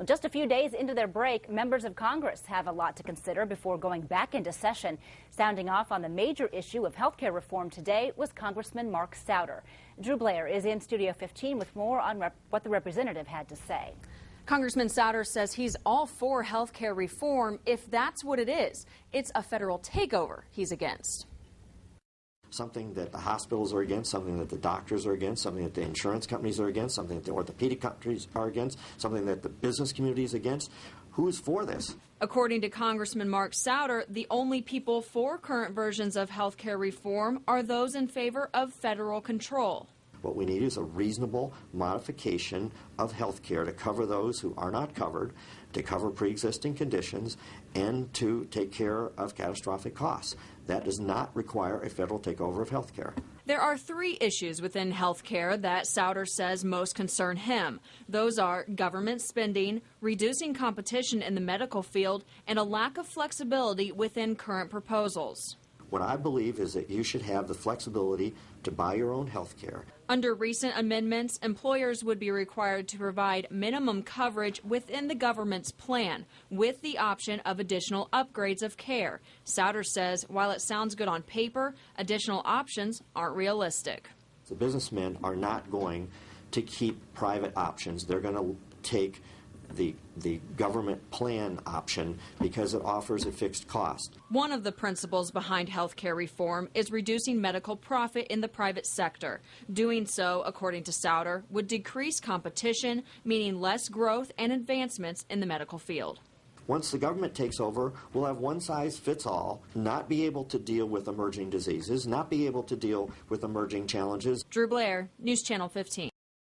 Well, just a few days into their break, members of Congress have a lot to consider before going back into session. Sounding off on the major issue of health care reform today was Congressman Mark Souder. Drew Blair is in Studio 15 with more on what the representative had to say. Congressman Souder says he's all for health care reform if that's what it is. It's a federal takeover he's against. Something that the hospitals are against, something that the doctors are against, something that the insurance companies are against, something that the orthopedic companies are against, something that the business community is against. Who is for this? According to Congressman Mark Souder, the only people for current versions of health care reform are those in favor of federal control. What we need is a reasonable modification of health care to cover those who are not covered, to cover pre-existing conditions, and to take care of catastrophic costs. That does not require a federal takeover of health care. There are three issues within health care that Souder says most concern him. Those are government spending, reducing competition in the medical field, and a lack of flexibility within current proposals. What I believe is that you should have the flexibility to buy your own health care. Under recent amendments, employers would be required to provide minimum coverage within the government's plan, with the option of additional upgrades of care. Souder says while it sounds good on paper, additional options aren't realistic. The businessmen are not going to keep private options. They're going to take the government plan option because it offers a fixed cost. One of the principles behind health care reform is reducing medical profit in the private sector. Doing so, according to Souder, would decrease competition, meaning less growth and advancements in the medical field. Once the government takes over, we'll have one size fits all, not be able to deal with emerging diseases, not be able to deal with emerging challenges. Drew Blair, News Channel 15.